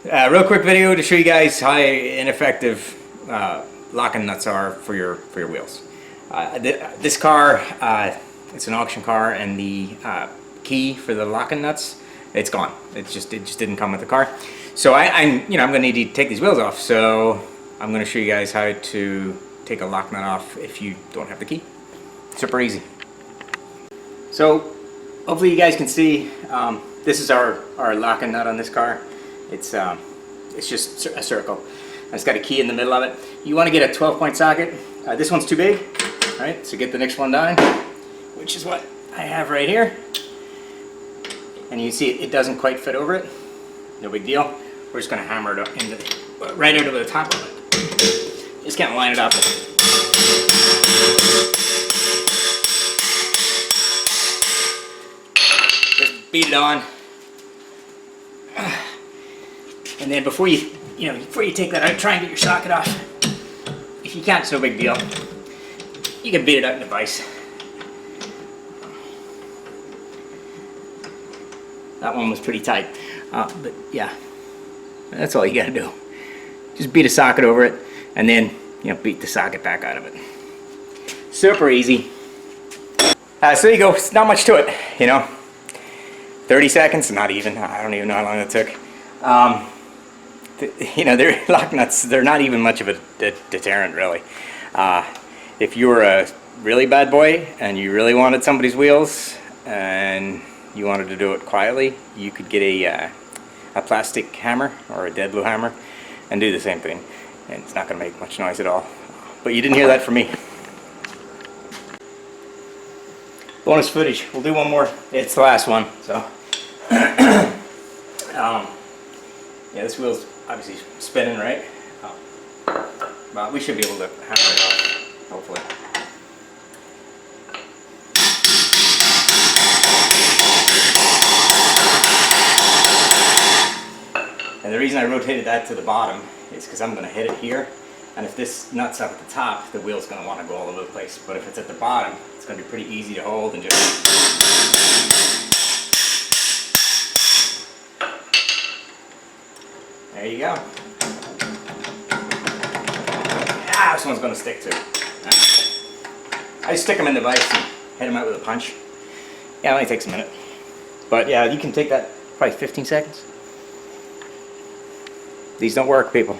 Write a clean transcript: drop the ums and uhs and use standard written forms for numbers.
Real quick video to show you guys how ineffective locking nuts are for your wheels. This car, it's an auction car, and the key for the locking nuts, it's gone. It just didn't come with the car. So I'm gonna need to take these wheels off. So I'm gonna show you guys how to take a lock nut off if you don't have the key. Super easy. So hopefully you guys can see. This is our locking nut on this car. It's just a circle. And it's got a key in the middle of it. You want to get a 12-point socket. This one's too big, right? So get the next one down, which is what I have right here. And you see it doesn't quite fit over it. No big deal. We're just going to hammer it up right out over the top of it. Just can't line it up. Just beat it on. And then before you take that out, try and get your socket off. If you can't, it's no big deal. You can beat it out in the vise. That one was pretty tight, but yeah, that's all you gotta do. Just beat a socket over it, and then beat the socket back out of it. Super easy. So there you go. It's not much to it, 30 seconds, not even. I don't even know how long it took. They're lock nuts. They're not even much of a deterrent, really. If you were a really bad boy and you really wanted somebody's wheels and you wanted to do it quietly, you could get a plastic hammer or a dead blue hammer and do the same thing, and it's not going to make much noise at all. But you didn't hear that from me. Bonus footage. We'll do one more. It's the last one. So, yeah, this wheel's obviously spinning, right? But we should be able to hammer it off, hopefully. And the reason I rotated that to the bottom is because I'm going to hit it here, and if this nut's up at the top, the wheel's going to want to go all over the place. But if it's at the bottom, it's going to be pretty easy to hold and just... There you go. Ah, this one's going to stick too. I just stick them in the vise and hit them out with a punch. Yeah, it only takes a minute. But yeah, you can take that probably 15 seconds. These don't work, people.